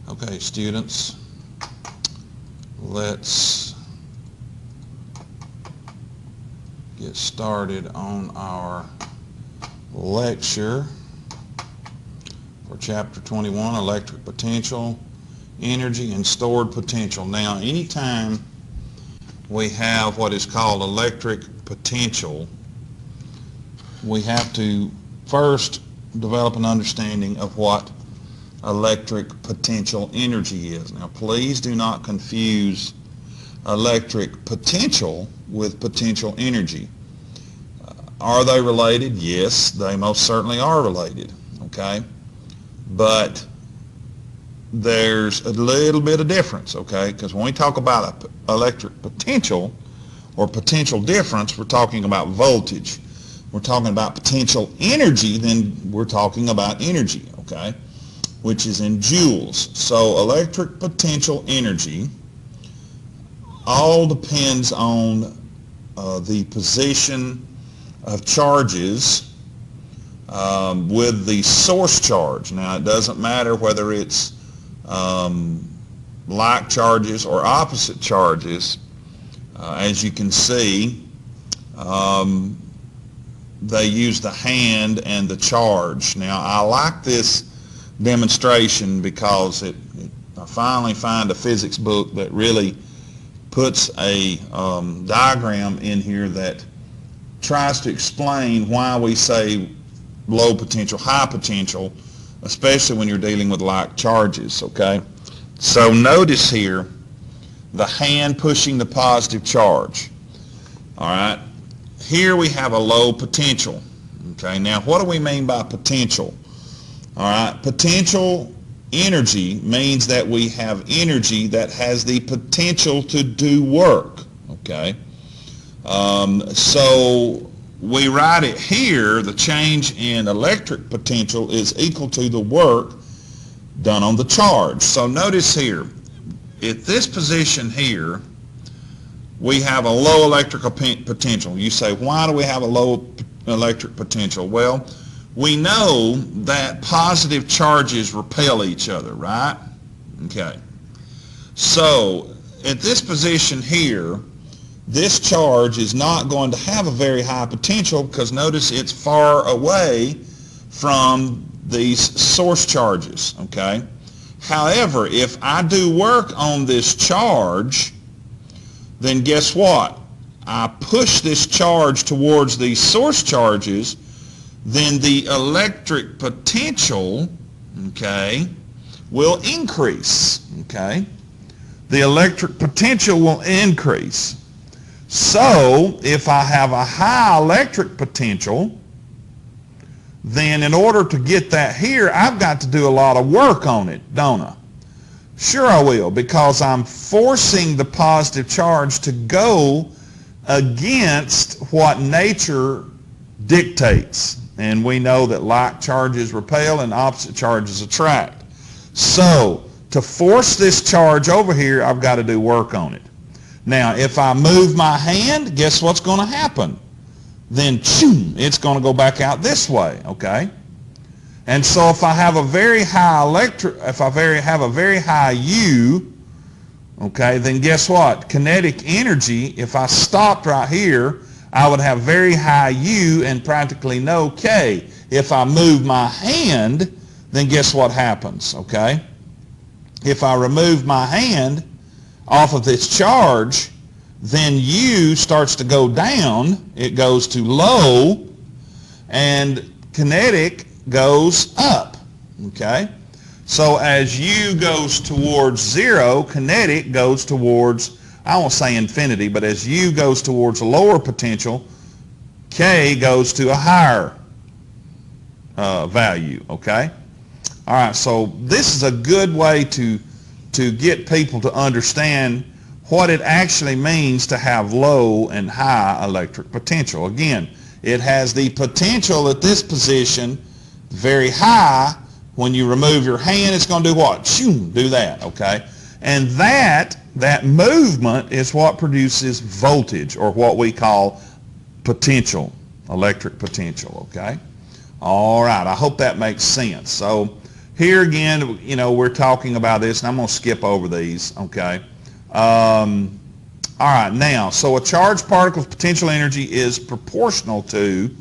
Okay, students, let's get started on our lecture for Chapter 21, Electric Potential, Energy, and Stored Potential. Now, anytime we have what is called electric potential, we have to first develop an understanding of what electric potential energy is. Now, please do not confuse electric potential with potential energy. Are they related? Yes, they most certainly are related, okay? But there's a little bit of difference, okay? Because when we talk about electric potential or potential difference, we're talking about voltage. We're talking about potential energy, then we're talking about energy, okay, which is in joules. So electric potential energy all depends on the position of charges with the source charge. Now, it doesn't matter whether it's like charges or opposite charges. As you can see, they use the hand and the charge. Now, I like this demonstration because I finally find a physics book that really puts a diagram in here that tries to explain why we say low potential, high potential, especially when you're dealing with like charges, okay? So notice here the hand pushing the positive charge, all right? Here we have a low potential, okay? Now, what do we mean by potential? All right, potential energy means that we have energy that has the potential to do work, okay? So we write it here, the change in electric potential is equal to the work done on the charge. So notice here, at this position here, we have a low electrical potential. You say, why do we have a low electric potential? Well, we know that positive charges repel each other, right? Okay. So at this position here, this charge is not going to have a very high potential because notice it's far away from these source charges, okay? However, if I do work on this charge, then guess what? I push this charge towards these source charges, then the electric potential, okay, will increase, okay? The electric potential will increase. So if I have a high electric potential, then in order to get that here, I've got to do a lot of work on it, don't I? Sure I will, because I'm forcing the positive charge to go against what nature dictates. And we know that like charges repel and opposite charges attract. So to force this charge over here, I've got to do work on it. Now, if I move my hand, guess what's going to happen? Then, it's going to go back out this way, okay? And so if I have a very high have a very high U, okay, then guess what? Kinetic energy, if I stopped right here, I would have very high U and practically no K. If I move my hand, then guess what happens, okay? If I remove my hand off of this charge, then U starts to go down. It goes to low, and kinetic goes up, okay? So as U goes towards zero, kinetic goes towards, I won't say infinity, but as U goes towards a lower potential, K goes to a higher value, okay? All right, so this is a good way to get people to understand what it actually means to have low and high electric potential. Again, it has the potential at this position very high. When you remove your hand, it's going to do what? Do that, okay? And that movement is what produces voltage, or what we call potential, electric potential, okay? All right, I hope that makes sense. So here again, you know, we're talking about this, and I'm going to skip over these, okay? All right, now, so a charged particle's potential energy is proportional to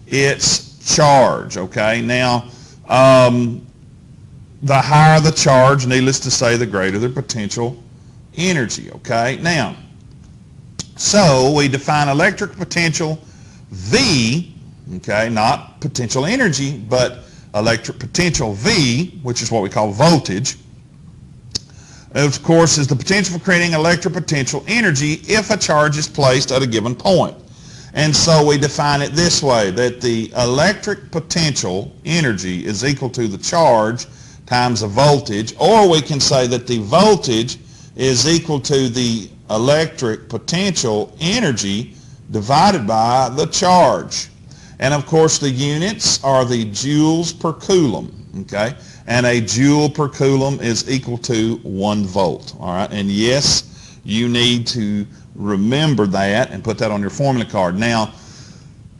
its charge, okay? Now, the higher the charge, needless to say, the greater the potential energy, okay? Now, so we define electric potential V, okay, not potential energy, but electric potential V, which is what we call voltage, of course, is the potential for creating electric potential energy if a charge is placed at a given point. And so we define it this way, that the electric potential energy is equal to the charge times the voltage, or we can say that the voltage is equal to the electric potential energy divided by the charge. And of course the units are the joules per coulomb, okay? And a joule per coulomb is equal to 1 volt, all right? And yes, you need to remember that and put that on your formula card. Now,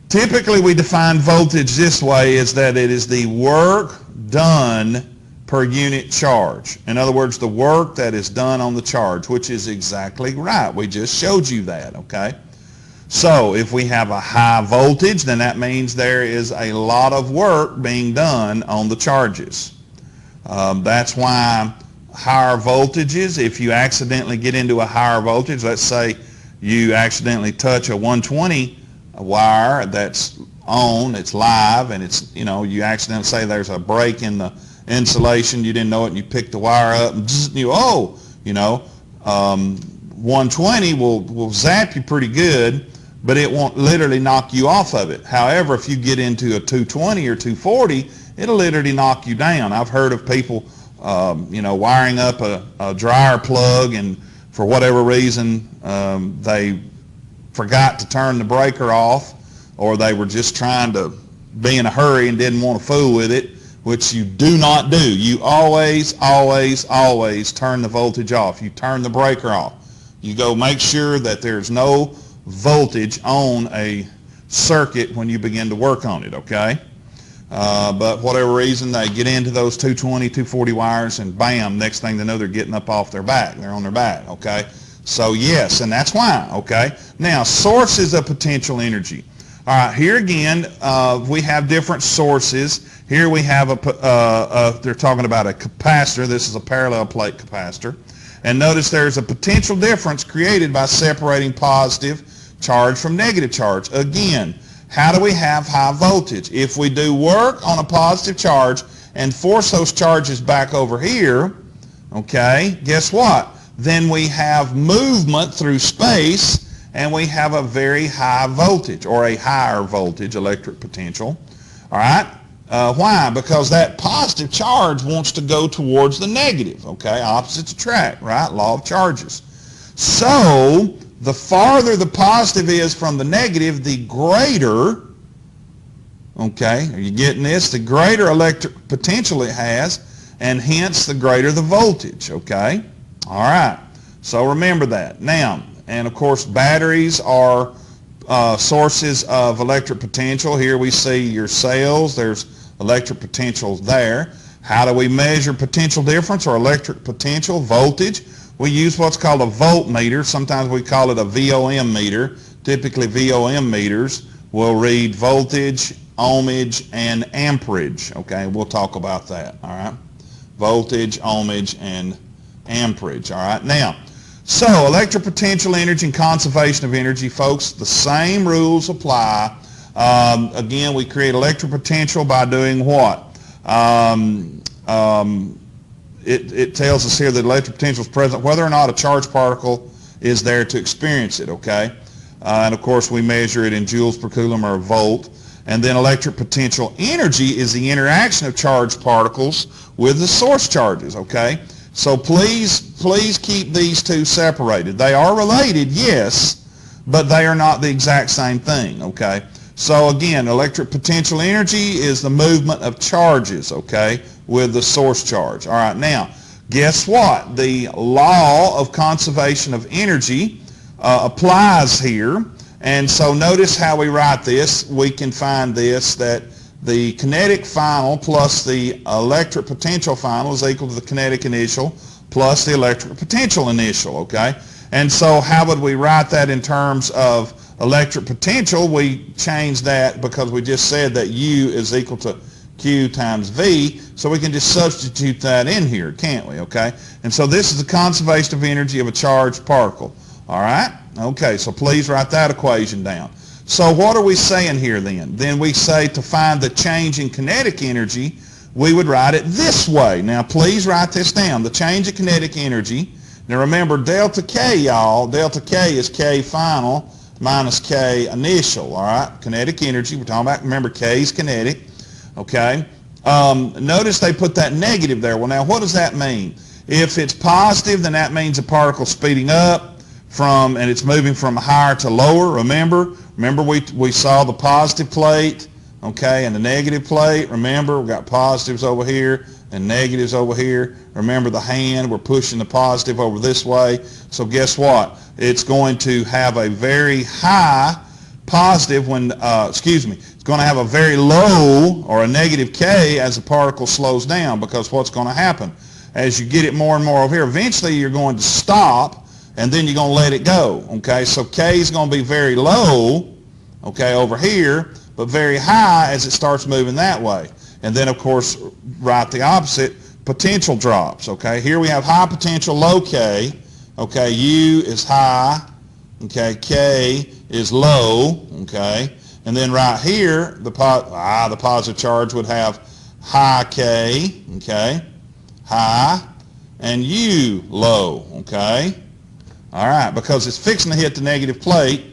typically we define voltage this way, is that it is the work done per unit charge. In other words, the work that is done on the charge, which is exactly right. We just showed you that, okay? So if we have a high voltage, then that means there is a lot of work being done on the charges. That's why higher voltages, if you accidentally get into a higher voltage, let's say you accidentally touch a 120 wire that's on, it's live, and it's, you know, you accidentally say there's a break in the insulation, you didn't know it, and you pick the wire up, and you, 120 will zap you pretty good, but it won't literally knock you off of it. However, if you get into a 220 or 240, it'll literally knock you down. I've heard of people, wiring up a dryer plug, and for whatever reason, they forgot to turn the breaker off, or they were just trying to be in a hurry and didn't want to fool with it, which you do not do. You always, always, always turn the voltage off. You turn the breaker off. You go make sure that there's no voltage on a circuit when you begin to work on it, okay? But whatever reason, they get into those 220, 240 wires, and bam, next thing they know, they're getting up off their back. They're on their back, okay? So yes, and that's why, okay? Now, sources of potential energy. All right, here again, we have different sources. Here we have they're talking about a capacitor. This is a parallel plate capacitor. And notice there's a potential difference created by separating positive charge from negative charge. Again, how do we have high voltage? If we do work on a positive charge and force those charges back over here, okay, guess what? Then we have movement through space, and we have a very high voltage, or a higher voltage electric potential. All right? Why? Because that positive charge wants to go towards the negative, okay? Opposites attract, right? Law of charges. So the farther the positive is from the negative, the greater, okay, are you getting this? The greater electric potential it has, and hence the greater the voltage, okay? All right, so remember that. Now, and of course, batteries are sources of electric potential. Here we see your cells. There's electric potential there. How do we measure potential difference or electric potential, voltage? We use what's called a voltmeter. Sometimes we call it a VOM meter. Typically, VOM meters will read voltage, ohmage, and amperage. Okay, we'll talk about that. All right, voltage, ohmage, and amperage. All right, now, so electric potential energy and conservation of energy, folks, the same rules apply. Again, we create electric potential by doing what? It tells us here that electric potential is present whether or not a charged particle is there to experience it, okay? And of course, we measure it in joules per coulomb or a volt. And then electric potential energy is the interaction of charged particles with the source charges, okay? So please keep these two separated. They are related, yes, but they are not the exact same thing, okay? So again, electric potential energy is the movement of charges, okay, with the source charge. All right, now, guess what? The law of conservation of energy applies here. And so notice how we write this. We can find this, that the kinetic final plus the electric potential final is equal to the kinetic initial plus the electric potential initial, okay? And so how would we write that in terms of electric potential? We change that because we just said that U is equal to Q times V, so we can just substitute that in here, can't we, okay? And so this is the conservation of energy of a charged particle, all right? Okay, so please write that equation down. So what are we saying here then? Then we say to find the change in kinetic energy, we would write it this way. Now please write this down. The change in kinetic energy, now remember delta K, y'all, delta K is K final minus K initial, all right? Kinetic energy, we're talking about, remember K is kinetic, okay? Notice they put that negative there. Well, now what does that mean? If it's positive, then that means the particle's speeding up and it's moving from higher to lower, remember? Remember we saw the positive plate, okay, and the negative plate. Remember, we got positives over here and negatives over here. Remember the hand, we're pushing the positive over this way. So guess what? It's going to have a very high positive it's going to have a very low or a negative K as the particle slows down, because what's going to happen? As you get it more and more over here, eventually you're going to stop and then you're going to let it go, okay? So K is going to be very low, okay, over here, but very high as it starts moving that way. And then, of course, right the opposite, potential drops, okay? Here we have high potential, low K, okay? U is high, okay? K is low, okay? And then right here, the positive charge would have high K, okay? High, and U low, okay? All right, because it's fixing to hit the negative plate.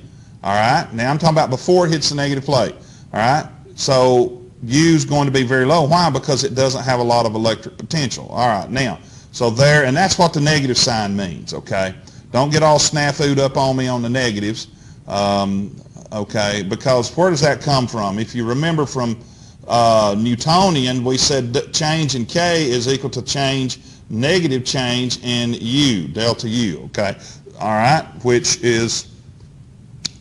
All right, now I'm talking about before it hits the negative plate. All right, so U is going to be very low. Why? Because it doesn't have a lot of electric potential. All right, now, so there, and that's what the negative sign means, okay? Don't get all snafu'd up on me on the negatives, okay, because where does that come from? If you remember from Newtonian, we said change in K is equal to negative change in U, delta U, okay? All right, which is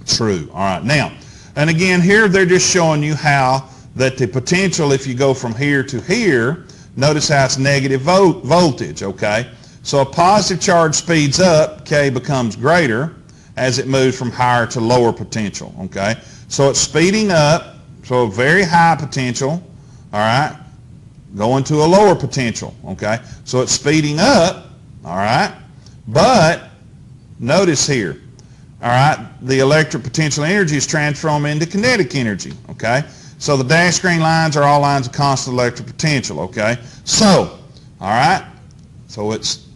true. All right, now, and again, here they're just showing you how that the potential, if you go from here to here, notice how it's negative voltage, okay? So a positive charge speeds up, K becomes greater as it moves from higher to lower potential, okay? So it's speeding up, so a very high potential, all right, going to a lower potential, okay? So it's speeding up, all right, but notice here, all right, the electric potential energy is transformed into kinetic energy, okay? So the dashed green lines are all lines of constant electric potential, okay? So, all right, so it's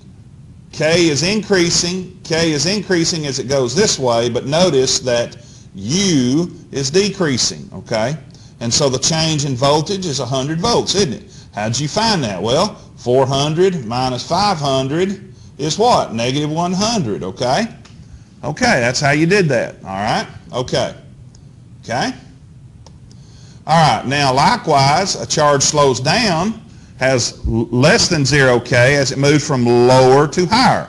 K is increasing as it goes this way, but notice that U is decreasing, okay? And so the change in voltage is 100 volts, isn't it? How'd you find that? Well, 400 minus 500 is what? Negative 100, okay? Okay, that's how you did that, all right? Okay, okay? All right, now likewise, a charge slows down, has less than 0 K as it moves from lower to higher.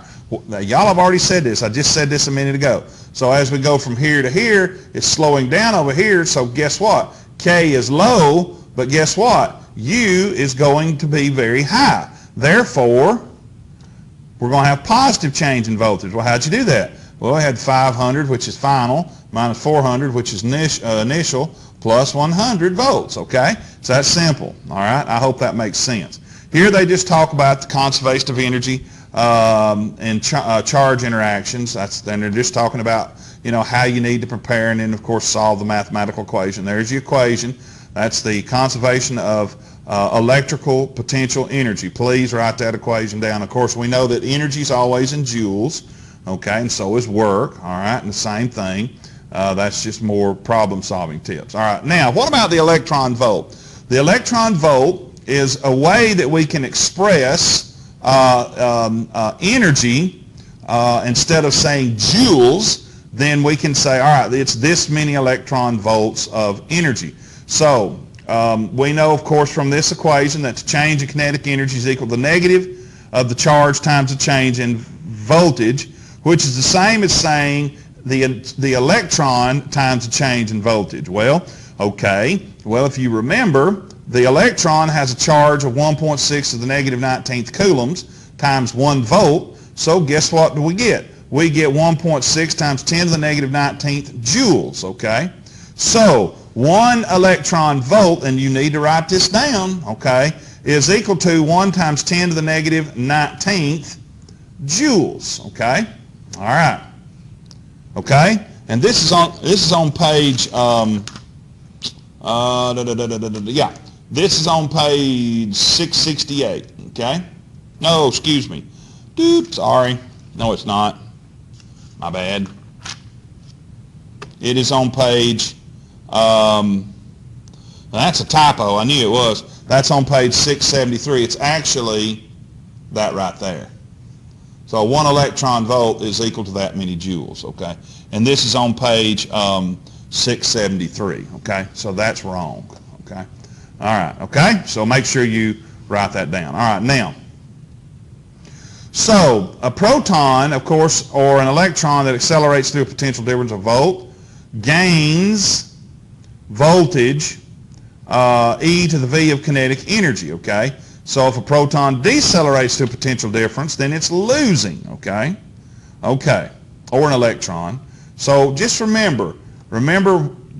Now, y'all have already said this. I just said this a minute ago. So as we go from here to here, it's slowing down over here, so guess what? K is low, but guess what? U is going to be very high. Therefore, we're going to have positive change in voltage. Well, how'd you do that? Well, I had 500, which is final, minus 400, which is initial, plus 100 volts, okay? So that's simple, all right? I hope that makes sense. Here they just talk about the conservation of energy and charge interactions. Then they're just talking about, you know, how you need to prepare and then, of course, solve the mathematical equation. There's the equation. That's the conservation of electrical potential energy. Please write that equation down. Of course, we know that energy is always in joules, okay, and so is work, all right, and the same thing. That's just more problem-solving tips. All right, now, what about the electron volt? The electron volt is a way that we can express energy. Instead of saying joules, then we can say, all right, it's this many electron volts of energy. So we know, of course, from this equation that the change in kinetic energy is equal to the negative of the charge times the change in voltage, which is the same as saying the electron times the change in voltage. Well, Okay, well, if you remember, the electron has a charge of 1.6 to the negative 19th coulombs times 1 volt. So guess what do we get? We get 1.6 times 10 to the negative 19th joules, okay? So 1 electron volt, and you need to write this down, okay, is equal to 1 times 10 to the negative 19th joules, okay? All right. Okay? And this is on page this is on page 668, okay? No, excuse me. Sorry. No, it's not. My bad. It is on page, that's a typo. I knew it was. That's on page 673. It's actually that right there. So 1 electron volt is equal to that many joules, okay? And this is on page 673, okay? So that's wrong, okay? All right, okay? So make sure you write that down. All right, now, so a proton, of course, or an electron that accelerates through a potential difference of volt, gains voltage, e to the v of kinetic energy, okay? So if a proton decelerates to a potential difference, then it's losing, okay? Okay, or an electron. So just remember that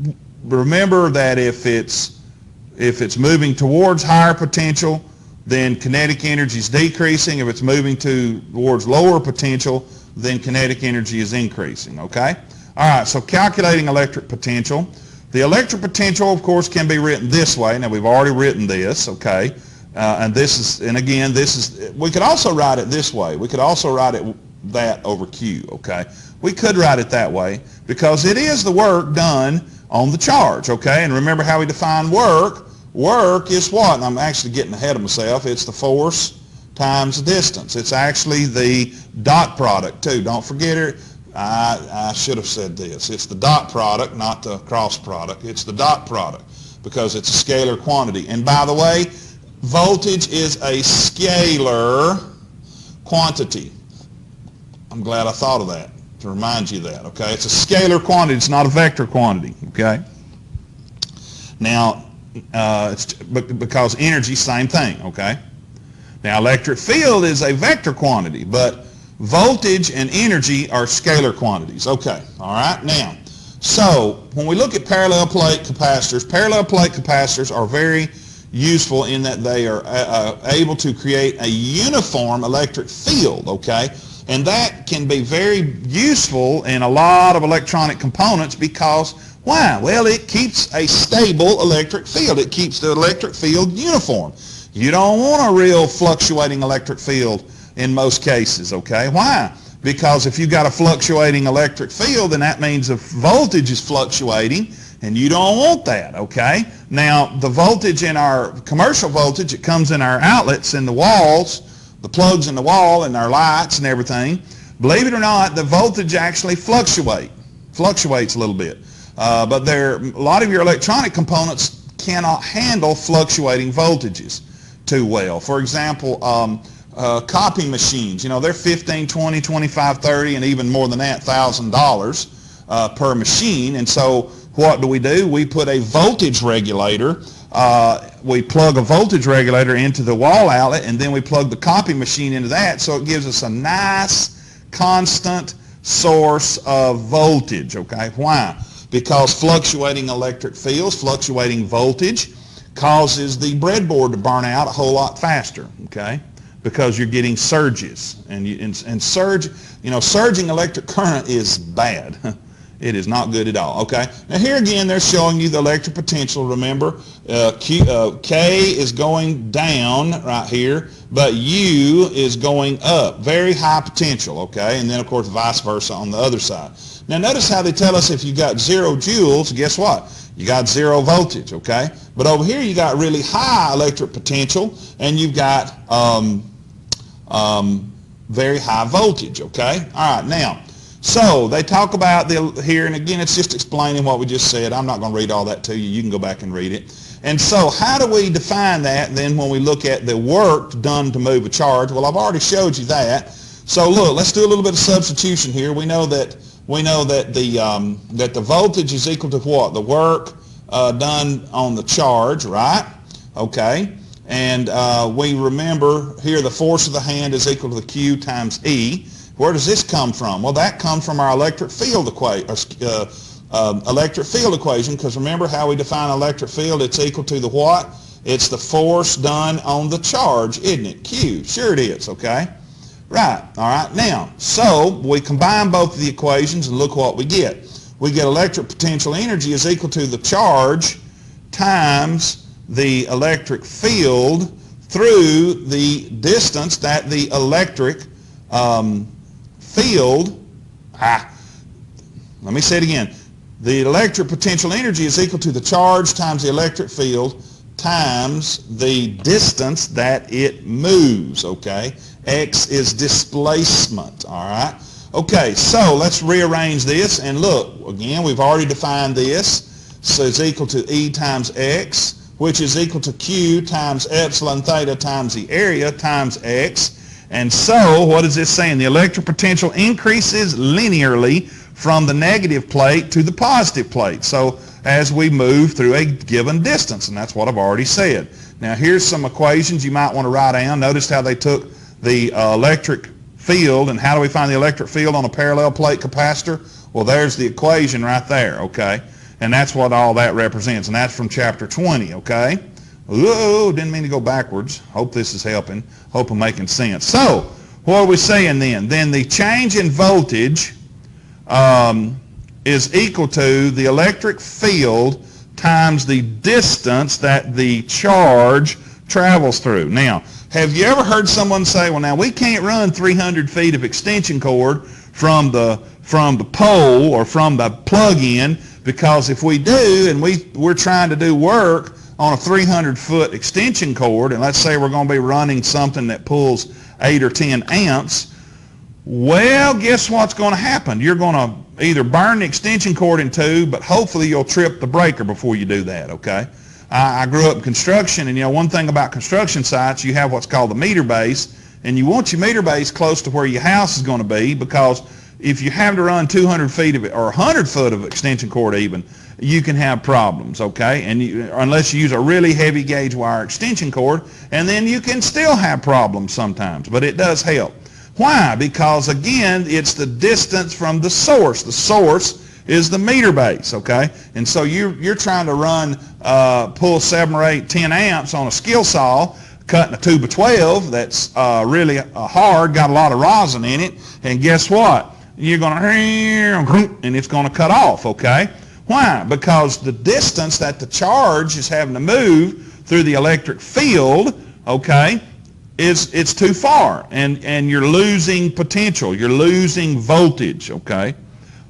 if it's moving towards higher potential, then kinetic energy is decreasing. If it's moving towards lower potential, then kinetic energy is increasing, okay? All right, so calculating electric potential. The electric potential, of course, can be written this way. Now, we've already written this, okay? We could also write it this way. We could also write it that over Q, okay? We could write it that way because it is the work done on the charge, okay? And remember how we define work. Work is what? And I'm actually getting ahead of myself. It's the force times the distance. It's actually the dot product, too. Don't forget it. I should have said this. It's the dot product, not the cross product. It's the dot product because it's a scalar quantity. And by the way, voltage is a scalar quantity. I'm glad I thought of that to remind you of that, okay? It's a scalar quantity. It's not a vector quantity, okay? Now, it's because energy, same thing, okay? Now, electric field is a vector quantity, but voltage and energy are scalar quantities. Okay, all right? Now, so when we look at parallel plate capacitors are very useful in that they are able to create a uniform electric field, okay? And that can be very useful in a lot of electronic components because, why? Well, it keeps a stable electric field. It keeps the electric field uniform. You don't want a real fluctuating electric field in most cases, okay? Why? Because if you've got a fluctuating electric field, then that means the voltage is fluctuating, and you don't want that, okay? Now, the voltage in our commercial voltage, it comes in our outlets in the walls, the plugs in the wall and our lights and everything. Believe it or not, the voltage actually fluctuates a little bit. But a lot of your electronic components cannot handle fluctuating voltages too well. For example, copy machines, they're $15, $20, $25, $30, and even more than that, $1,000 per machine. And so what do? We put a voltage regulator. We plug a voltage regulator into the wall outlet, and then we plug the copy machine into that, so it gives us a nice, constant source of voltage, okay? Why? Because fluctuating electric fields, fluctuating voltage, causes the breadboard to burn out a whole lot faster, okay? Because you're getting surges, surging electric current is bad. It is not good at all, okay? Now here again, they're showing you the electric potential. Remember, K is going down right here, but U is going up. Very high potential, okay? And then, of course, vice versa on the other side. Now notice how they tell us if you got 0 joules, guess what? You got 0 voltage, okay? But over here you got really high electric potential, and you've got very high voltage, okay? All right, now, so they talk about here, and again, it's just explaining what we just said. I'm not going to read all that to you. You can go back and read it. And so how do we define that then when we look at the work done to move a charge? Well, I've already showed you that. So look, let's do a little bit of substitution here. We know that the voltage is equal to what? The work done on the charge, right? Okay. And we remember here the force of the hand is equal to the Q times E. Where does this come from? Well, that comes from our electric field equation, because remember how we define electric field? It's equal to the what? It's the force done on the charge, isn't it? Q. Sure it is, okay? Right, all right. Now, so we combine both of the equations and look what we get. We get electric potential energy is equal to the charge times the electric field through the distance that the electric field, let me say it again. The electric potential energy is equal to the charge times the electric field times the distance that it moves, okay? X is displacement, all right? Okay, so let's rearrange this and look. Again, we've already defined this. So it's equal to E times X, which is equal to Q times epsilon theta times the area times X. And so, what is this saying? The electric potential increases linearly from the negative plate to the positive plate. So, as we move through a given distance, and that's what I've already said. Now, here's some equations you might want to write down. Notice how they took the electric field, and how do we find the electric field on a parallel plate capacitor? Well, there's the equation right there, okay? And that's what all that represents, and that's from chapter 20, okay? Ooh, didn't mean to go backwards. Hope this is helping. Hope I'm making sense. So, what are we saying then? Then the change in voltage is equal to the electric field times the distance that the charge travels through. Now, have you ever heard someone say, well, now we can't run 300 feet of extension cord from the pole or from the plug-in, because if we do and we're trying to do work on a 300-foot extension cord, and let's say we're going to be running something that pulls 8 or 10 amps, well, guess what's going to happen? You're going to either burn the extension cord in two, but hopefully you'll trip the breaker before you do that, okay? I grew up in construction, and one thing about construction sites, you have what's called the meter base, and you want your meter base close to where your house is going to be, because if you have to run 200 feet of it, or 100 foot of extension cord even, you can have problems, okay? And unless you use a really heavy gauge wire extension cord, and then you can still have problems sometimes, but it does help. Why? Because again, it's the distance from the source. The source is the meter base, okay? And so you're trying to run, pull 7 or 8, 10 amps on a skill saw, cutting a 2x12 that's really hard, got a lot of rosin in it, and guess what? You're going to, and it's going to cut off, okay? Why? Because the distance that the charge is having to move through the electric field, okay, it's too far, and you're losing potential, you're losing voltage, okay?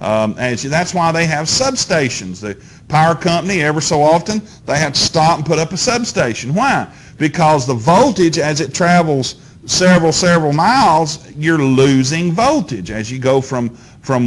That's why they have substations. The power company, ever so often, they have to stop and put up a substation. Why? Because the voltage, as it travels several miles, you're losing voltage as you go from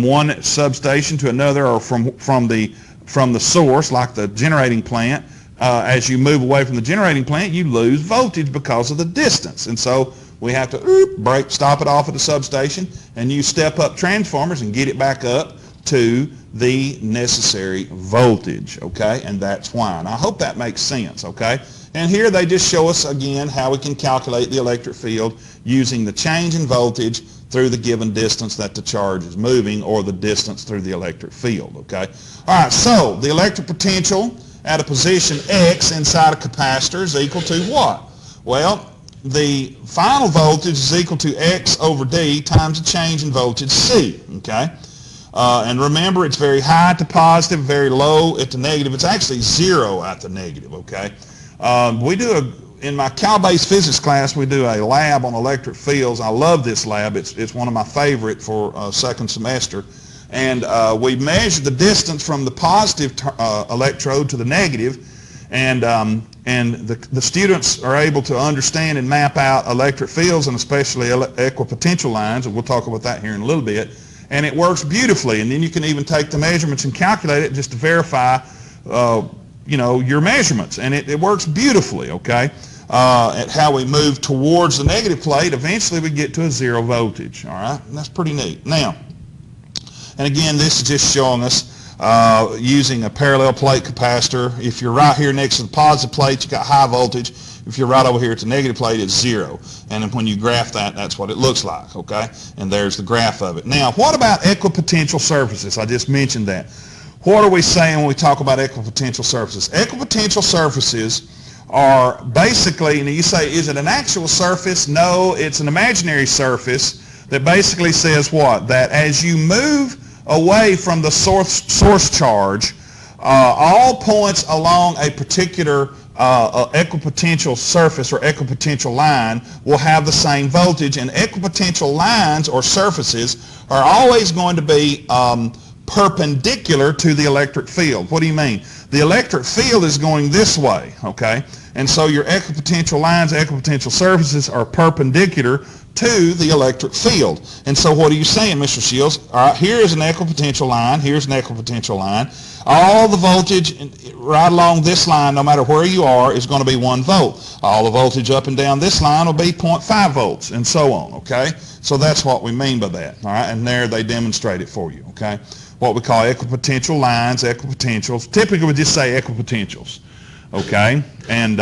one substation to another, or from the source, like the generating plant. As you move away from the generating plant, you lose voltage because of the distance. And so we have to stop it off at the substation, and you step up transformers and get it back up to the necessary voltage, okay? And that's why. And I hope that makes sense, okay? And here they just show us again how we can calculate the electric field using the change in voltage through the given distance that the charge is moving, or the distance through the electric field, okay? All right, so the electric potential at a position X inside a capacitor is equal to what? Well, the final voltage is equal to X over D times the change in voltage C, okay? And remember, it's very high at the positive, very low at the negative. It's actually 0 at the negative, okay? In my Cal-based physics class, we do a lab on electric fields. I love this lab. It's one of my favorite for second semester. And we measure the distance from the positive electrode to the negative, and the students are able to understand and map out electric fields, and especially equipotential lines, and we'll talk about that here in a little bit. And it works beautifully, and then you can even take the measurements and calculate it just to verify your measurements, and it works beautifully, okay? At how we move towards the negative plate, eventually we get to a 0 voltage, all right? And that's pretty neat. Now, and again, this is just showing us using a parallel plate capacitor. If you're right here next to the positive plate, you got high voltage. If you're right over here at the negative plate, it's zero. And when you graph that, that's what it looks like, okay? And there's the graph of it. Now, what about equipotential surfaces? I just mentioned that. What are we saying when we talk about equipotential surfaces? Equipotential surfaces are basically, and you say, is it an actual surface? No, it's an imaginary surface that basically says what? That as you move away from the source charge, all points along a particular equipotential surface or equipotential line will have the same voltage, and equipotential lines or surfaces are always going to be perpendicular to the electric field. What do you mean? The electric field is going this way, okay? And so your equipotential lines, equipotential surfaces are perpendicular to the electric field. And so what are you saying, Mr. Shields? All right, here is an equipotential line, here's an equipotential line. All the voltage right along this line, no matter where you are, is going to be 1 volt. All the voltage up and down this line will be 0.5 volts, and so on, okay? So that's what we mean by that, all right? And there they demonstrate it for you, okay? What we call equipotential lines, equipotentials. Typically we just say equipotentials, okay? And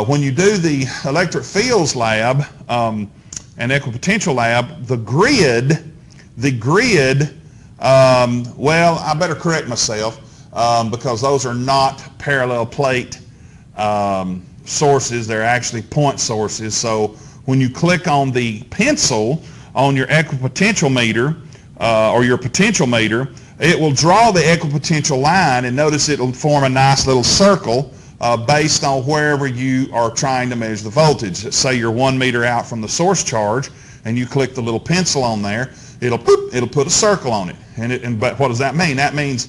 when you do the electric fields lab and equipotential lab, the grid, well, I better correct myself because those are not parallel plate sources. They're actually point sources. So when you click on the pencil on your equipotential meter or your potential meter, it will draw the equipotential line, and notice it will form a nice little circle based on wherever you are trying to measure the voltage. Let's say you're 1 meter out from the source charge and you click the little pencil on there, it'll put a circle on it. But what does that mean? That means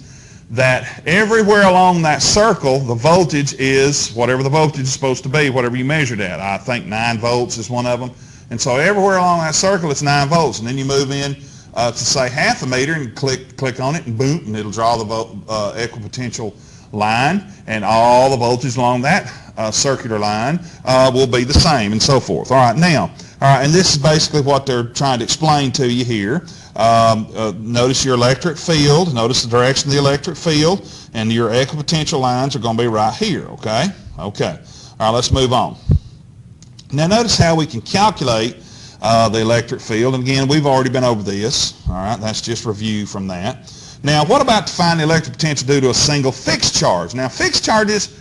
that everywhere along that circle, the voltage is whatever the voltage is supposed to be, whatever you measured at. I think 9 volts is one of them. And so everywhere along that circle, it's 9 volts. And then you move in to say half a meter and click on it, and boom, and it'll draw the equipotential line, and all the voltage along that circular line will be the same, and so forth. All right, now, and this is basically what they're trying to explain to you here. Notice your electric field, notice the direction of the electric field, and your equipotential lines are going to be right here, okay? Okay. All right, let's move on. Now notice how we can calculate the electric field, and again, we've already been over this. All right, that's just review from that. Now, what about to find the electric potential due to a single fixed charge? Now, fixed charge is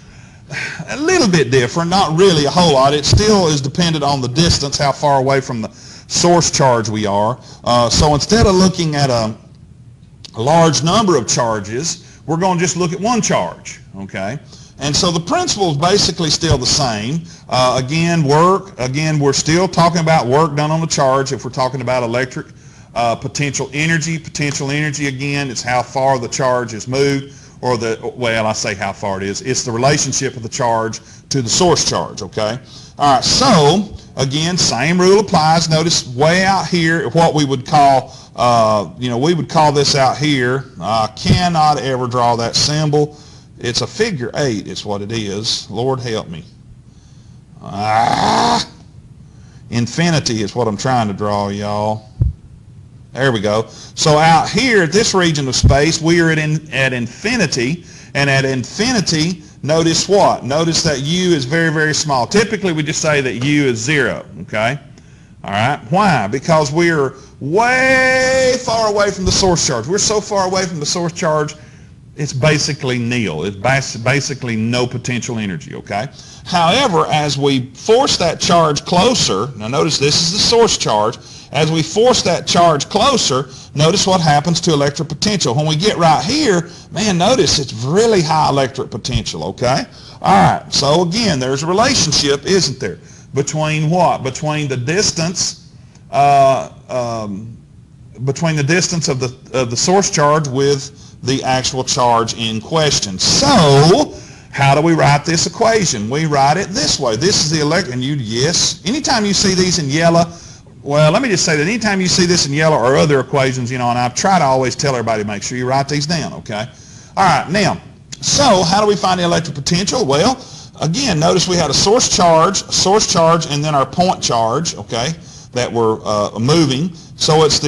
a little bit different, not really a whole lot. It still is dependent on the distance, how far away from the source charge we are. So instead of looking at a large number of charges, we're going to just look at one charge, okay? And so the principle is basically still the same. Again, we're still talking about work done on the charge if we're talking about electric potential energy. Potential energy, again, is how far the charge is moved, or I say how far it is. It's the relationship of the charge to the source charge, okay? All right, so, again, same rule applies. Notice way out here, what we would call, we would call this out here. I cannot ever draw that symbol. It's a figure 8 is what it is. Lord help me. Infinity is what I'm trying to draw, y'all. There we go. So out here, at this region of space, we are at infinity. And at infinity, notice what? Notice that U is very, very small. Typically, we just say that U is 0, okay? All right. Why? Because we're way far away from the source charge. We're so far away from the source charge, it's basically nil. It's basically no potential energy, okay? However, as we force that charge closer, now notice this is the source charge. As we force that charge closer, notice what happens to electric potential. When we get right here, man, notice it's really high electric potential, okay? All right, so again, there's a relationship, isn't there, between what? Between the distance, between the distance of the source charge with the actual charge in question. So, how do we write this equation? We write it this way. This is the electric, and yes, anytime you see these in yellow, well, let me just say that anytime you see this in yellow or other equations, and I try to always tell everybody to make sure you write these down, okay? All right, now, so how do we find the electric potential? Well, again, notice we had a source charge, and then our point charge, okay, that we're moving. So it's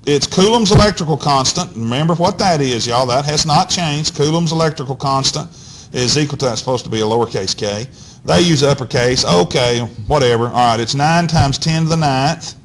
it's Coulomb's electrical constant. Remember what that is, y'all. That has not changed. Coulomb's electrical constant is equal to, that's supposed to be a lowercase k. They use uppercase. Okay, whatever. All right, it's 9 times 10 to the 9th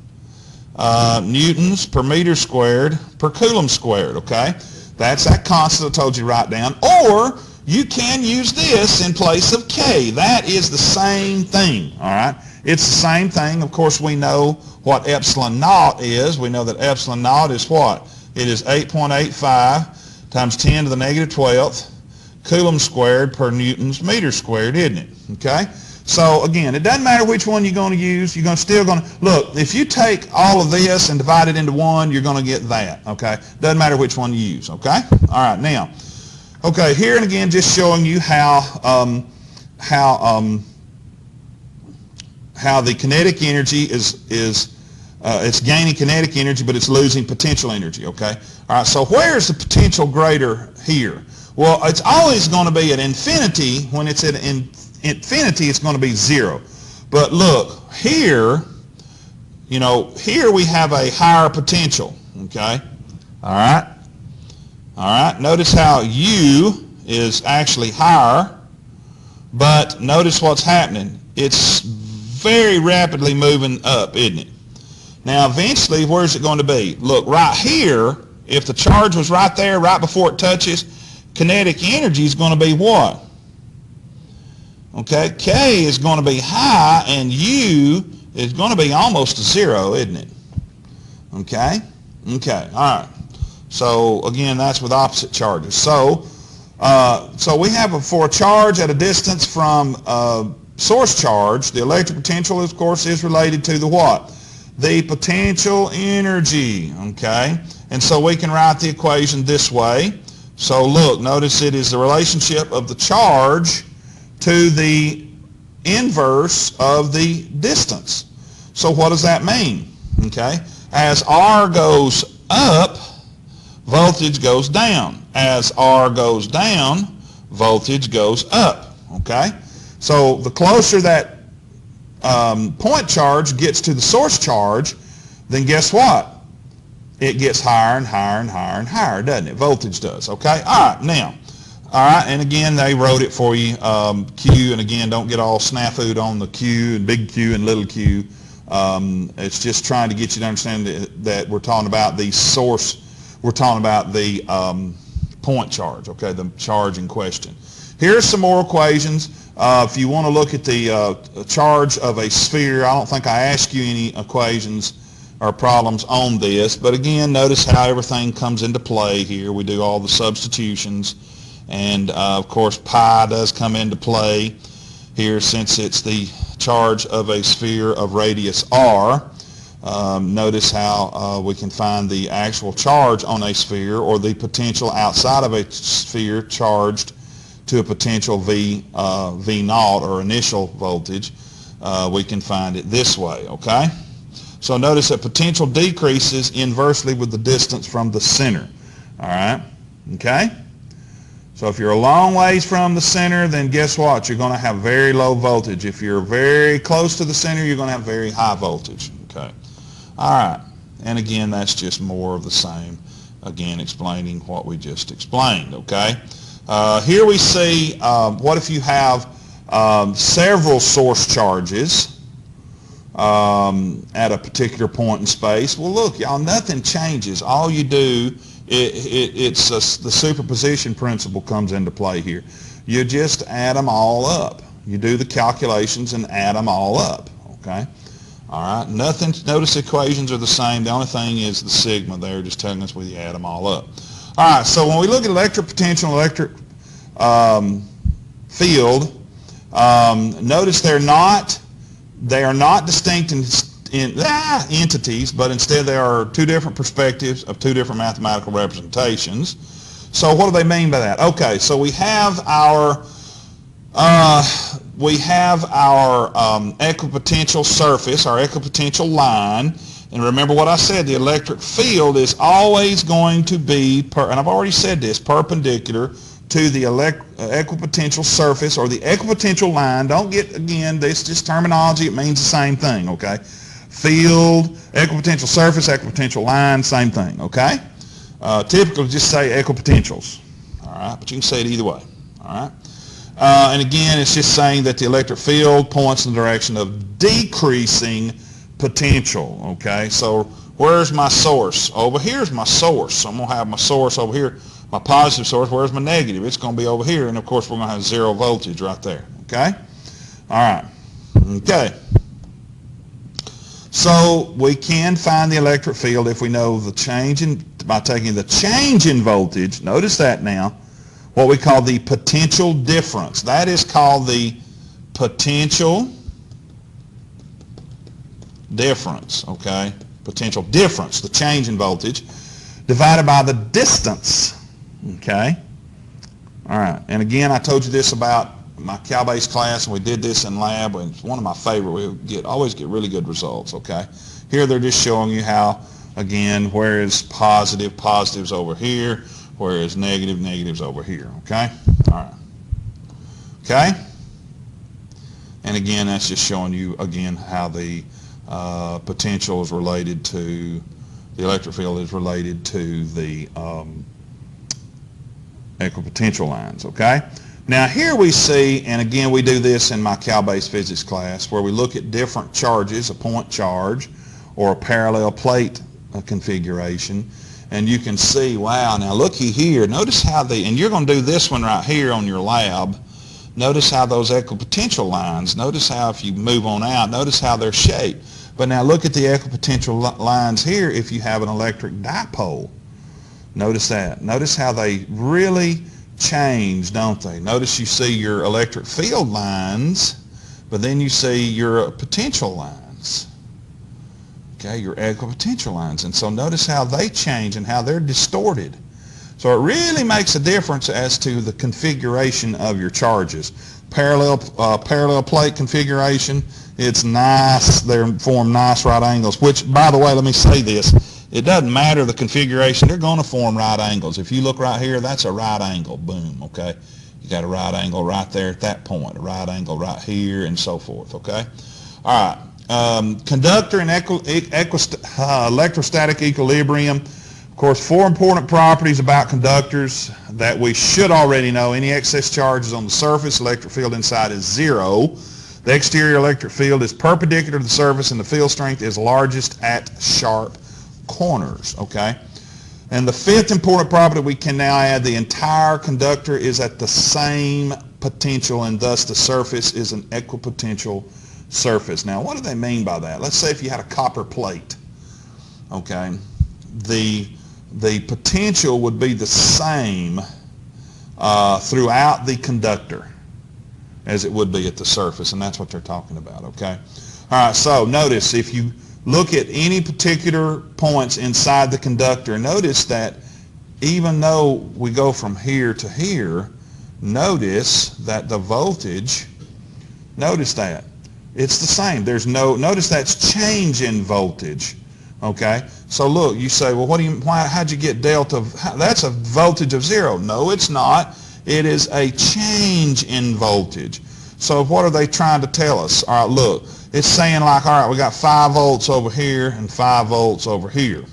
newtons per meter squared per Coulomb squared, okay? That's that constant I told you write down. Or you can use this in place of k. That is the same thing, all right? It's the same thing. Of course, we know what epsilon naught is. We know that epsilon naught is what? It is 8.85 times 10 to the negative 12th Coulomb squared per newtons meter squared, isn't it? Okay? So again, it doesn't matter which one you're going to use. You're still going to, look, if you take all of this and divide it into one, you're going to get that, okay? Doesn't matter which one you use, okay? All right, now, okay, here and again, just showing you how the kinetic energy it's gaining kinetic energy, but it's losing potential energy, okay? All right, so where's the potential greater here? Well, it's always going to be at infinity. When it's at infinity, it's going to be 0. But look, here, you know, here we have a higher potential, okay? All right? All right, notice how U is actually higher, but notice what's happening. It's very rapidly moving up, isn't it? Now, eventually, where's it going to be? Look, right here, if the charge was right there, right before it touches, kinetic energy is going to be what? Okay, K is going to be high, and U is going to be almost to 0, isn't it? Okay? Okay, all right. So, again, that's with opposite charges. So we have for a charge at a distance from source charge, the electric potential, of course, is related to the what? The potential energy, okay? And so we can write the equation this way. So look, notice it is the relationship of the charge to the inverse of the distance. So what does that mean? Okay? As R goes up, voltage goes down. As R goes down, voltage goes up. Okay? So the closer that point charge gets to the source charge, then guess what? It gets higher and higher and higher and higher, doesn't it? Voltage does, okay? All right, now, all right, and again, they wrote it for you, Q, and again, don't get all snafu'd on the Q and big Q and little q. It's just trying to get you to understand that we're talking about the source, we're talking about the point charge, okay, the charge in question. Here's some more equations. If you want to look at the charge of a sphere, I don't think I asked you any equations or problems on this, but again, notice how everything comes into play here. We do all the substitutions, and of course pi does come into play here since it's the charge of a sphere of radius r. Notice how we can find the actual charge on a sphere, or the potential outside of a sphere charged to a potential V naught, or initial voltage. We can find it this way, okay? So notice that potential decreases inversely with the distance from the center, all right? Okay? So if you're a long ways from the center, then guess what? You're going to have very low voltage. If you're very close to the center, you're going to have very high voltage, okay? All right, and again, that's just more of the same, again, explaining what we just explained, okay? Here we see, what if you have several source charges at a particular point in space? Well, look, y'all, nothing changes. All you do, it's the superposition principle comes into play here. You just add them all up. You do the calculations and add them all up, okay? All right, nothing, notice the equations are the same. The only thing is the sigma there, just telling us we add them all up. All right, so when we look at electric potential and electric field, notice they are not distinct entities, but instead they are two different perspectives of two different mathematical representations. So what do they mean by that? Okay, so we have our equipotential surface, our equipotential line, and remember what I said, the electric field is always going to be, and I've already said this, perpendicular to the equipotential surface, or the equipotential line. Don't get, again, this is just terminology, it means the same thing, okay? field, equipotential surface, equipotential line, same thing, okay? Typically just say equipotentials, all right? But you can say it either way, all right? And again, it's just saying that the electric field points in the direction of decreasing potential, okay? So where's my source? Over here's my source. So I'm going to have my source over here, my positive source. Where's my negative? It's going to be over here, and of course we're going to have 0 voltage right there, okay? All right, okay. So we can find the electric field if we know the change in, by taking the change in voltage, notice that now, what we call the potential difference. That is called the potential difference, okay? Potential difference, the change in voltage, divided by the distance, okay? All right, and again, I told you this about my Cal-Base class, and we did this in lab, and it's one of my favorite. We always get really good results, okay? Here they're just showing you how, again, where is positive, positive's over here, where is negative, negative's over here, okay? All right. Okay? And again, that's just showing you, again, how the potential is related to, the electric field is related to the equipotential lines, okay? Now here we see, and again we do this in my Cal-Base physics class, where we look at different charges, a point charge or a parallel plate configuration, and you can see, wow, now looky here, notice how and you're going to do this one right here on your lab, notice how those equipotential lines, notice how if you move on out, notice how they're shaped. But now look at the equipotential lines here if you have an electric dipole. Notice that. Notice how they really change, don't they? Notice you see your electric field lines, but then you see your potential lines. Okay, your equipotential lines. And so notice how they change and how they're distorted. So it really makes a difference as to the configuration of your charges. Parallel plate configuration, it's nice. They form nice right angles, which, by the way, let me say this. It doesn't matter the configuration. They're going to form right angles. If you look right here, that's a right angle. Boom, okay? You got a right angle right there at that point, a right angle right here, and so forth, okay? All right. Conductor and electrostatic equilibrium. Of course, 4 important properties about conductors that we should already know. Any excess charges on the surface, electric field inside is 0. The exterior electric field is perpendicular to the surface, and the field strength is largest at sharp corners, okay? And the 5th important property we can now add, the entire conductor is at the same potential, and thus the surface is an equipotential surface. Now, what do they mean by that? Let's say if you had a copper plate, okay, the potential would be the same throughout the conductor as it would be at the surface, and that's what they're talking about, okay? All right, so notice if you look at any particular points inside the conductor, notice that even though we go from here to here, notice that the voltage, notice that, it's the same. There's no, notice that's change in voltage, okay? So look, you say, well, how'd you get delta? That's a voltage of 0. No, it's not. It is a change in voltage. So what are they trying to tell us? All right, look. It's saying like, all right, we got 5 volts over here and 5 volts over here.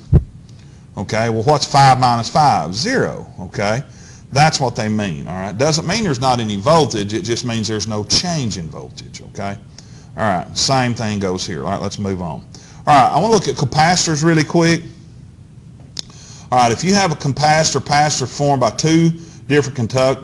Okay, well, what's 5 minus 5? 0, okay? That's what they mean, all right? Doesn't mean there's not any voltage. It just means there's no change in voltage, okay? All right, same thing goes here. All right, let's move on. All right, I want to look at capacitors really quick. All right, if you have a capacitor formed by 2 different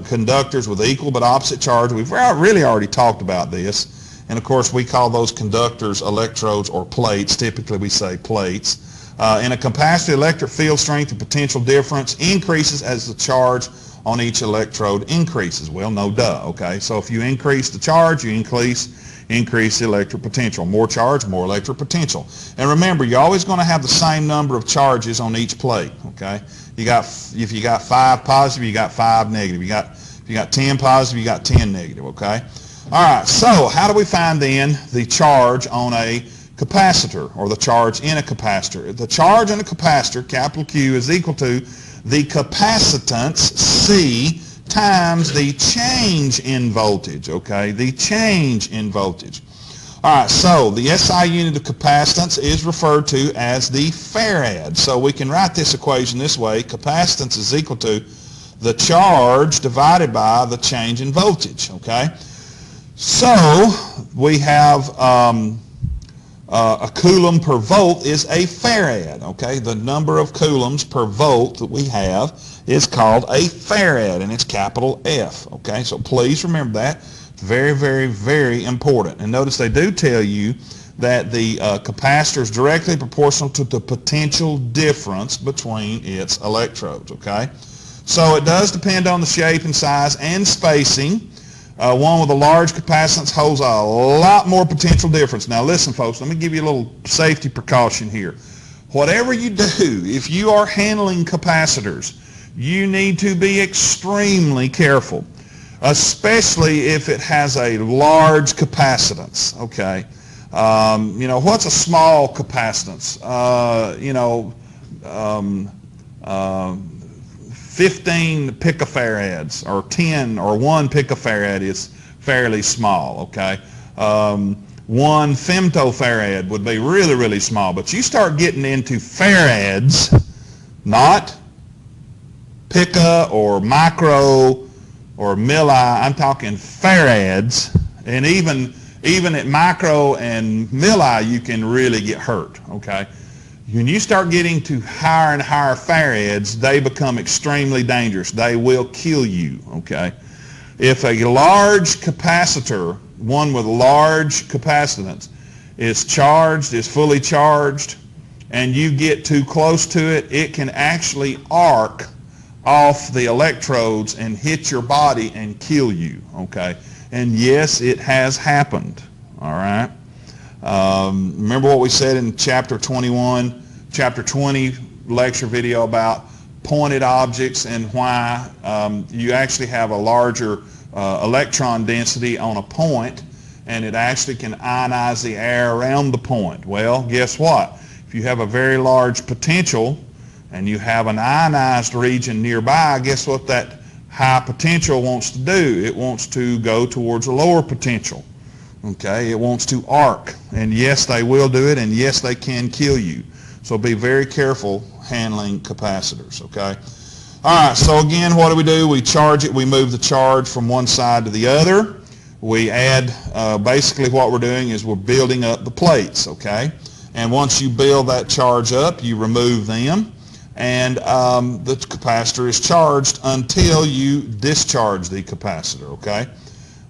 conductors with equal but opposite charge, we've really already talked about this. And of course, we call those conductors electrodes or plates. Typically, we say plates. In a capacitor, electric field strength and potential difference increases as the charge on each electrode increases. Well, no duh, okay? So if you increase the charge, you increase the electric potential. More charge, more electric potential. And remember, you're always going to have the same number of charges on each plate, okay? If you got 5 positive, you got 5 negative. If you got 10 positive, you got 10 negative, okay? All right, so how do we find then the charge on a capacitor, or the charge in a capacitor? The charge in a capacitor, capital Q, is equal to the capacitance, C, times the change in voltage, okay? The change in voltage. All right, so the SI unit of capacitance is referred to as the farad. So we can write this equation this way. Capacitance is equal to the charge divided by the change in voltage, okay? So we have a coulomb per volt is a farad, okay? The number of coulombs per volt that we have is called a farad, and it's capital F, okay? So please remember that. Very, very, very important. And notice they do tell you that the capacitor is directly proportional to the potential difference between its electrodes, okay? So it does depend on the shape and size and spacing. One with a large capacitance holds a lot more potential difference. Now listen, folks, let me give you a little safety precaution here. Whatever you do, if you are handling capacitors, you need to be extremely careful, especially if it has a large capacitance, okay? You know, what's a small capacitance? 15 picofarads or 10 or 1 picofarad is fairly small, okay? 1 femtofarad would be really, really small, but you start getting into farads, not pica or micro or milli, I'm talking farads, and even at micro and milli you can really get hurt, okay? When you start getting to higher and higher farads, they become extremely dangerous. They will kill you, okay? If a large capacitor, one with large capacitance, is charged, is fully charged, and you get too close to it, it can actually arc off the electrodes and hit your body and kill you, okay? And yes, it has happened, all right? Remember what we said in chapter 21, chapter 20 lecture video about pointed objects and why you actually have a larger electron density on a point, and it actually can ionize the air around the point. Well, guess what? If you have a very large potential and you have an ionized region nearby, guess what that high potential wants to do? It wants to go towards a lower potential. Okay, it wants to arc, and yes, they will do it, and yes, they can kill you. So be very careful handling capacitors, okay? All right, so again, what do? We charge it. We move the charge from one side to the other. We add, basically what we're doing is we're building up the plates, okay? And once you build that charge up, you remove them, and the capacitor is charged until you discharge the capacitor, okay?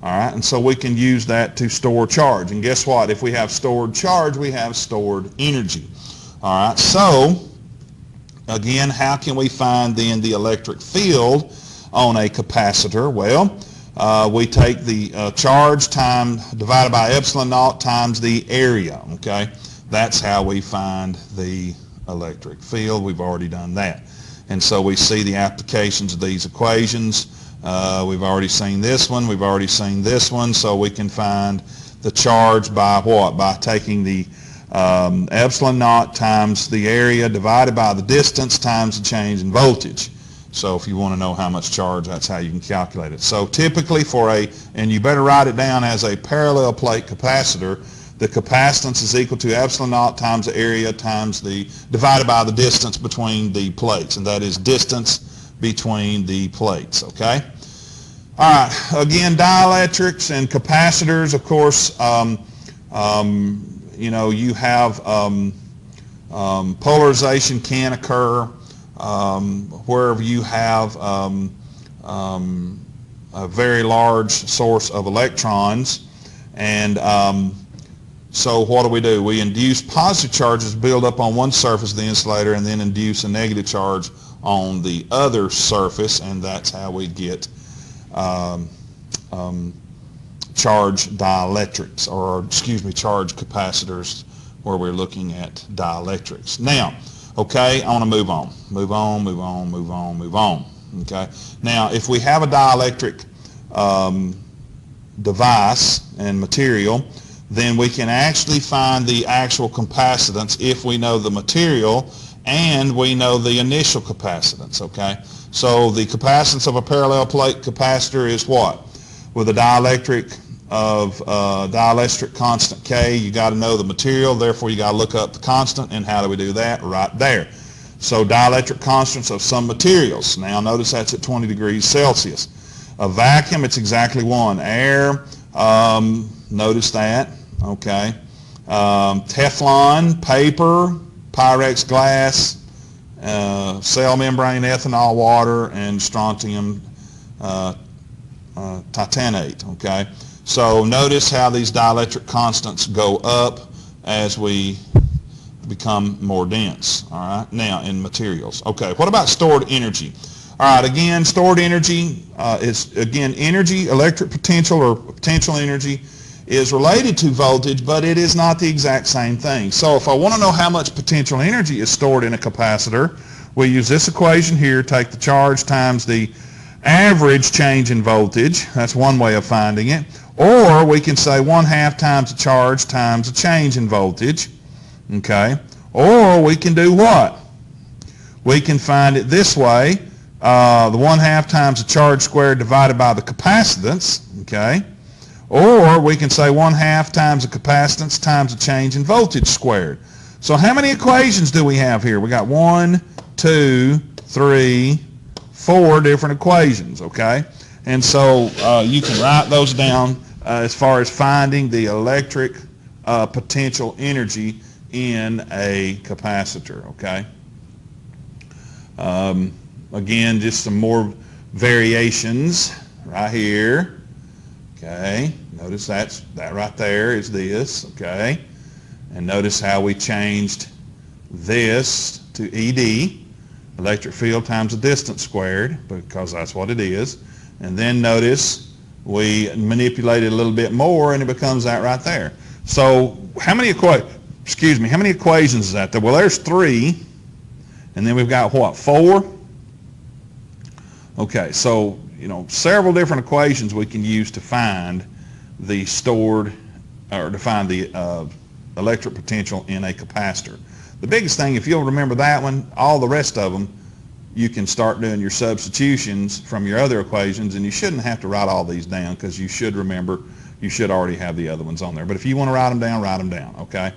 All right, and so we can use that to store charge. And guess what? If we have stored charge, we have stored energy. All right, so again, how can we find then the electric field on a capacitor? Well, we take the charge divided by epsilon naught times the area, okay? That's how we find the electric field. We've already done that. And so we see the applications of these equations. We've already seen this one. We've already seen this one. So we can find the charge by what? By taking the epsilon naught times the area divided by the distance times the change in voltage. So if you want to know how much charge, that's how you can calculate it. So typically and you better write it down as a parallel plate capacitor, the capacitance is equal to epsilon naught times the area times divided by the distance between the plates, and that is distance between the plates, okay? All right, again, dielectrics and capacitors, of course, you know, you have polarization can occur wherever you have a very large source of electrons, and so what do? We induce positive charges build up on one surface of the insulator and then induce a negative charge on the other surface, and that's how we get charge dielectrics, or charge capacitors, where we're looking at dielectrics. Now, okay, I want to move on. Okay, now if we have a dielectric device and material, then we can actually find the actual capacitance if we know the material and we know the initial capacitance, okay? So the capacitance of a parallel plate capacitor is what? With a dielectric of dielectric constant K, you got to know the material, therefore you got to look up the constant. And how do we do that? Right there. So dielectric constants of some materials. Now notice that's at 20 degrees Celsius. A vacuum, it's exactly 1. Air, notice that, okay. Teflon, paper, Pyrex glass, cell membrane, ethanol, water, and strontium titanate, okay. So notice how these dielectric constants go up as we become more dense, all right, now in materials. Okay, what about stored energy? All right, again, stored energy is, again, energy, electric potential or potential energy is related to voltage, but it is not the exact same thing. So if I want to know how much potential energy is stored in a capacitor, we use this equation here, take the charge times the average change in voltage. That's one way of finding it. Or we can say 1/2 times the charge times the change in voltage. Okay, or we can do what? We can find it this way, the 1/2 times the charge squared divided by the capacitance, okay, or we can say 1/2 times the capacitance times the change in voltage squared. So how many equations do we have here? We got 1, 2, 3, 4 different equations, okay, and so you can write those down as far as finding the electric potential energy in a capacitor, okay? Again, just some more variations right here, okay? Notice that right there is this, okay? And notice how we changed this to ED, electric field times the distance squared, because that's what it is. And then notice we manipulate it a little bit more and it becomes that right there. So how many equations is that? Well, there's 3, and then we've got what, 4? Okay, so, you know, several different equations we can use to find the stored, or to find the electric potential in a capacitor. The biggest thing, if you'll remember that one, all the rest of them, you can start doing your substitutions from your other equations, and you shouldn't have to write all these down because you should remember, you should already have the other ones on there. But if you want to write them down, okay?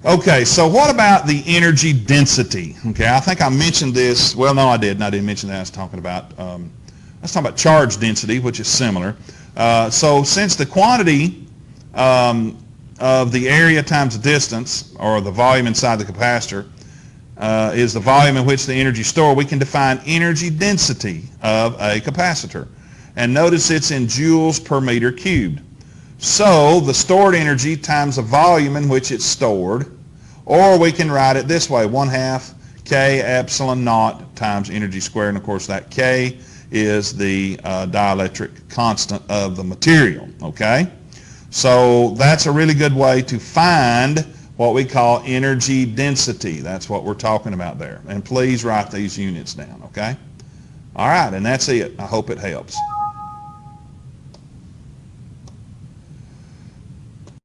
Okay, so what about the energy density? Okay, I think I mentioned this. Well, no, I didn't. I didn't mention that. I was talking about charge density, which is similar. So since the quantity of the area times the distance, or the volume inside the capacitor, is the volume in which the energy is stored, we can define energy density of a capacitor. And notice it's in joules per meter cubed. So the stored energy times the volume in which it's stored, or we can write it this way, 1/2 K epsilon naught times energy squared. And of course that K is the dielectric constant of the material, okay? So that's a really good way to find what we call energy density. That's what we're talking about there. And please write these units down, okay? All right, and that's it. I hope it helps.